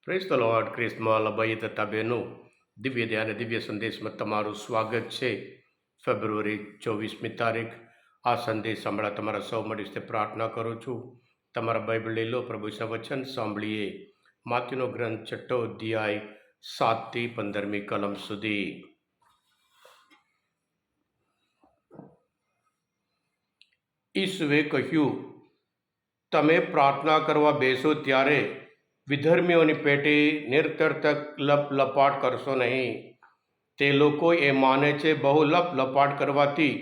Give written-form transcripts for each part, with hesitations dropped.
Praise the Lord. ક્રિસ્તમાં લબાઈ તથા બહેનો, દિવ્ય ધ્યાન અને દિવ્ય સંદેશમાં તમારું સ્વાગત છે. ફેબ્રુઆરી 24મી તારીખ. આ સંદેશ સાંભળા તમારા સૌ માટે પ્રાર્થના કરું છું. તમારા બાઇબલ લઈ લો, પ્રભુના વચન સાંભળીએ. માથીનો ગ્રંથ 6 અધ્યાય 7થી 15મી કલમ સુધી. ઈસુએ કહ્યું, તમે પ્રાર્થના કરવા બેસો ત્યારે વિધર્મીઓની પેટે નિરર્થક લપલપાટ કરશો નહીં. તે લોકો એ માને છે બહુ લપલપાટ કરવાથી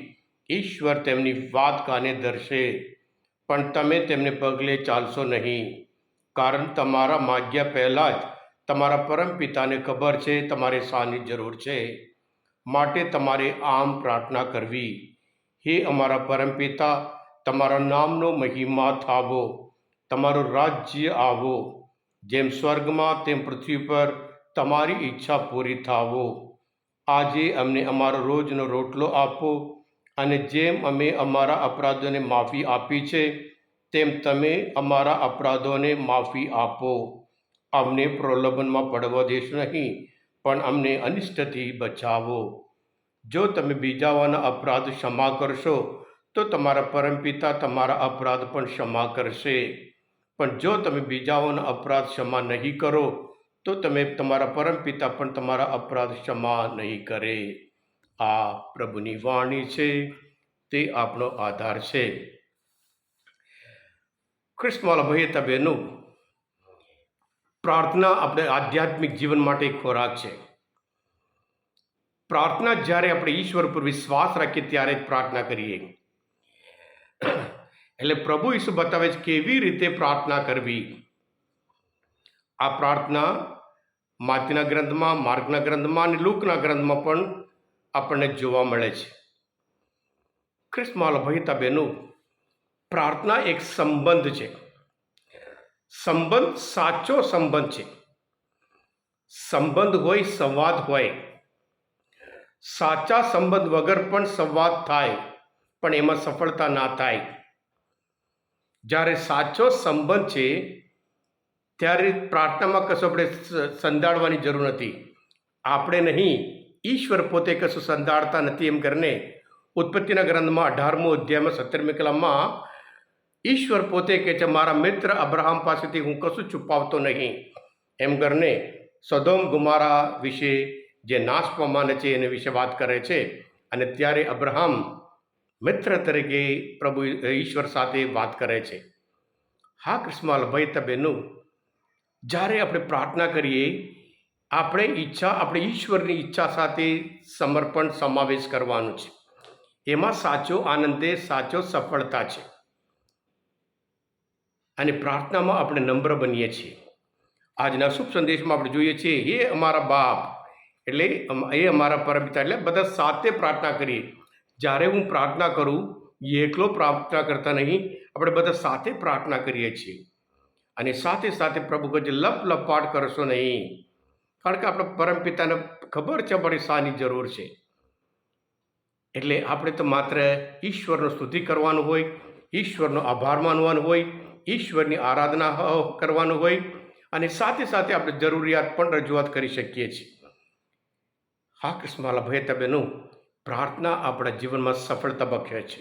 ઈશ્વર તેમની વાત કાને ધરશે. પણ તમે તેમને પગલે ચાલશો નહીં, કારણ તમારા માગ્યા પહેલાં જ તમારા પરમપિતાને ખબર છે તમારે શાની જરૂર છે. માટે તમારે આમ પ્રાર્થના કરવી: હે અમારા પરમપિતા, તમારા નામનો મહિમા થાવો, તમારું રાજ્ય આવો. જેમ સ્વર્ગમાં તેમ પૃથ્વી પર તમારી ઈચ્છા પૂરી થાવો. આજે અમને અમારો રોજનો રોટલો આપો, અને જેમ અમે અમારા અપરાધોને માફી આપી છે તેમ તમે અમારા અપરાધોને માફી આપો. અમને પ્રલોભનમાં પડવા દેશો નહીં, પણ અમને અનિષ્ટથી બચાવો. જો તમે બીજાઓના અપરાધ ક્ષમા કરશો તો તમારા પરમપિતા તમારા અપરાધ પણ ક્ષમા કરશે. પણ જો તમે બીજાઓના અપરાધ ક્ષમા નહીં કરો તો તમે તમારા પરમપિતા પણ તમારા અપરાધ ક્ષમા નહીં કરે. આ પ્રભુની વાણી છે, તે આપણો આધાર છે. ખ્રિસ્તમાં ભયતા બહેનો, પ્રાર્થના આપણે આધ્યાત્મિક જીવન માટે ખોરાક છે. પ્રાર્થના જ્યારે આપણે ઈશ્વર પર વિશ્વાસ રાખીએ ત્યારે જ પ્રાર્થના કરીએ. એટલે પ્રભુ ઈસુ બતાવે છે કેવી રીતે પ્રાર્થના કરવી. આ પ્રાર્થના માથીના ગ્રંથમાં, માર્કના ગ્રંથમાં અને લૂકના ગ્રંથમાં પણ આપણને જોવા મળે છે. ખ્રિસ્તમાં ભયતા બહેનો, પ્રાર્થના એક સંબંધ છે. સંબંધ સાચો સંબંધ છે. સંબંધ હોય, સંવાદ હોય. સાચા સંબંધ વગર પણ સંવાદ થાય, પણ એમાં સફળતા ના થાય. જ્યારે સાચો સંબંધ છે ત્યારે પ્રાર્થનામાં કશું આપણે સંધાડવાની જરૂર નથી. આપણે નહીં, ઈશ્વર પોતે કશું સંધાડતા નથી. એમ કરીને ઉત્પત્તિના ગ્રંથમાં 18મો અધ્યાયમાં 17મી કલમમાં ઈશ્વર પોતે કહે છે, મારા મિત્ર અબ્રાહમ પાસેથી હું કશું છુપાવતો નહીં. એમ કરીને સોદોમ ગોમોરા વિશે, જે નાશ પામવાના છે એના વિશે વાત કરે છે. અને ત્યારે અબ્રાહમ મિત્ર તરીકે પ્રભુ ઈશ્વર સાથે વાત કરે છે. હા ખ્રિસ્તમાં ભયતા બહેનો, જ્યારે આપણે પ્રાર્થના કરીએ, આપણે ઈશ્વરની ઈચ્છા સાથે સમર્પણ સમાવેશ કરવાનું છે. એમાં સાચો આનંદ, સાચો સફળતા છે. અને પ્રાર્થનામાં આપણે નમ્ર બનીએ છીએ. આજના શુભ સંદેશમાં આપણે જોઈએ છીએ, હે અમારા બાપ, એટલે એ અમારા પરમપિતા, એટલે બધા સાથે પ્રાર્થના કરીએ. જ્યારે હું પ્રાર્થના કરું, એકલો પ્રાર્થના કરતા નહીં, આપણે બધા સાથે પ્રાર્થના કરીએ છીએ. અને સાથે સાથે પ્રભુ કહે, લપલપાટ કરશો નહીં, કારણ કે આપણા પરમપિતાને ખબર છે અમારી શાની જરૂર છે. એટલે આપણે તો માત્ર ઈશ્વરનો સ્તુતિ કરવાનું હોય, ઈશ્વરનો આભાર માનવાનો હોય, ઈશ્વરની આરાધના કરવાનું હોય, અને સાથે સાથે આપણે જરૂરિયાત પણ રજૂઆત કરી શકીએ છીએ. હા ખ્રિસ્તમાં ભયતા બહેનો, પ્રાર્થના આપણા જીવનમાં સફળતા બખે છે.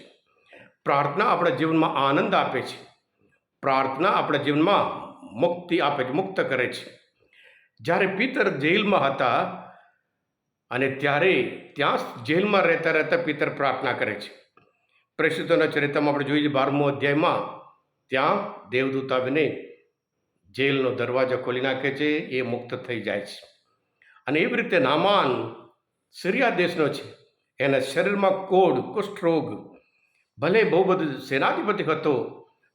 પ્રાર્થના આપણા જીવનમાં આનંદ આપે છે. પ્રાર્થના આપણા જીવનમાં મુક્તિ આપે છે, મુક્ત કરે છે. જ્યારે પિતર જેલમાં હતા અને ત્યારે ત્યાં જેલમાં રહેતા રહેતા પિતર પ્રાર્થના કરે છે. પ્રેષિતોના ચરિત્રમાં આપણે જોઈએ 12મો અધ્યાયમાં, ત્યાં દેવદૂત આવીને જેલનો દરવાજો ખોલી નાખે છે, એ મુક્ત થઈ જાય છે. અને એવી રીતે નામાન સિરિયા દેશનો છે, એના શરીરમાં કોઢ, કુષ્ઠરોગ, ભલે બહુ બધું સેનાધિપતિ હતો,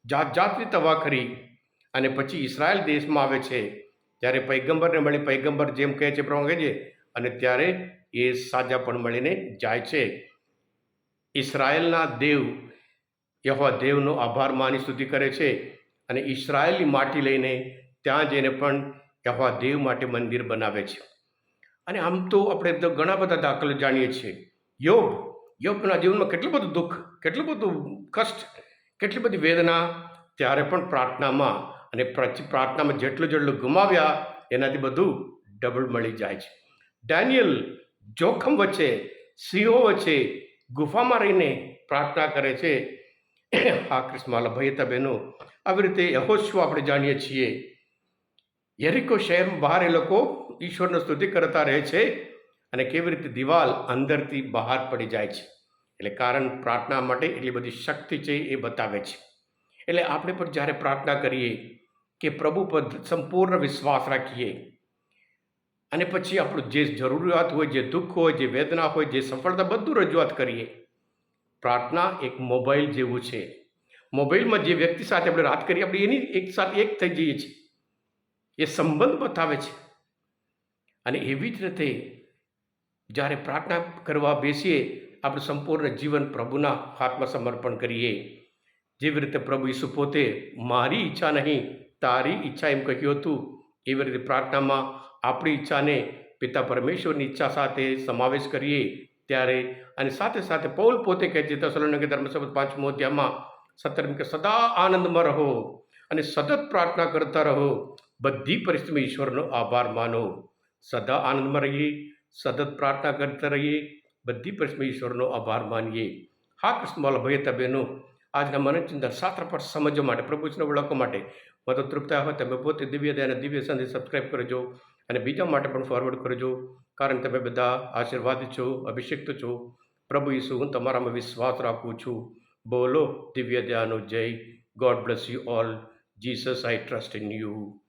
જાત જાતની તવાખરી, અને પછી ઇઝરાયલ દેશમાં આવે છે. ત્યારે પૈગંબરને મળી, પૈગંબર જેમ કહે છે પ્રભુ કહે છે, અને ત્યારે એ સાજા પણ મળીને જાય છે. ઇઝરાયલના દેવ યહોવા દેવનો આભાર માની સ્તુતિ કરે છે, અને ઇઝરાયલની માટી લઈને ત્યાં જઈને પણ યહોવા દેવ માટે મંદિર બનાવે છે. અને આમ તો આપણે તો ઘણા બધા દાખલા જાણીએ છીએ. યોબના જીવનમાં કેટલું બધું દુઃખ, કેટલું બધું કષ્ટ, કેટલી બધી વેદના, ત્યારે પણ પ્રાર્થનામાં, અને પ્રાર્થનામાં જેટલું ગુમાવ્યા એનાથી બધું ડબલ મળી જાય છે. ડેનિયલ જોખમ વચ્ચે, સિંહો વચ્ચે, ગુફામાં રહીને પ્રાર્થના કરે છે. હા કૃષ્ણમાલા ભાઈ હતા બહેનો, આવી રીતે યહોશુ આપણે જાણીએ છીએ, યરીકો શહેર બહાર એ લોકો ઈશ્વરનો સ્તુતિ કરતા રહે છે અને કેવી રીતે દિવાલ અંદરથી બહાર પડી જાય છે. એટલે કારણ પ્રાર્થના માટે એટલી બધી શક્તિ છે એ બતાવે છે. એટલે આપણે પણ જ્યારે પ્રાર્થના કરીએ કે પ્રભુ પર સંપૂર્ણ વિશ્વાસ રાખીએ અને પછી આપણું જે જરૂરિયાત હોય, જે દુઃખ હોય, જે વેદના હોય, જે સફળતા, બધું રજૂઆત કરીએ. પ્રાર્થના એક મોબાઈલ જેવું છે. મોબાઈલમાં જે વ્યક્તિ સાથે આપણે વાત કરીએ, આપણે એની એક સાથે એક થઈ જઈએ છીએ. એ સંબંધ બતાવે છે. અને એવી જ રીતે જ્યારે પ્રાર્થના કરવા બેસીએ, આપણું સંપૂર્ણ જીવન પ્રભુના હાથમાં સમર્પણ કરીએ. જેવી રીતે પ્રભુ ઈસુ પોતે મારી ઈચ્છા નહીં તારી ઈચ્છા એમ કહ્યું હતું, એવી રીતે પ્રાર્થનામાં આપણી ઈચ્છાને પિતા પરમેશ્વરની ઈચ્છા સાથે સમાવેશ કરીએ ત્યારે, અને સાથે સાથે પૌલ પોતે કહે છે થેસલોનિકે ધર્મસભા 5મો અધ્યાયમાં 17 કે સદા આનંદમાં રહો અને સતત પ્રાર્થના કરતા રહો, બધી પરિસ્થિતિમાં ઈશ્વરનો આભાર માનો. સદા આનંદમાં રહીએ, સતત પ્રાર્થના કરતા રહીએ, બધી પરિસ્થિતિમાં ઈશ્વરનો આભાર માનીએ. હા કૃષ્ણમાલા ભાઈ હતા બહેનો, આજના મનોચિંતન શાસ્ત્ર પર સમજવા માટે, પ્રભુને ઓળખવા માટે મદદ તૃપ્તા હોય તમે પોતે દિવ્ય દયા અને દિવ્ય સંદેશ સબસ્ક્રાઈબ કરજો અને બીજા માટે પણ ફોરવર્ડ કરજો, કારણ તમે બધા આશીર્વાદિત છો, અભિષિક્ત છો. પ્રભુ ઈસુ, હું તમારામાં વિશ્વાસ રાખું છું. બોલો દિવ્ય દયાનો જય. God bless you all. Jesus, I trust in you.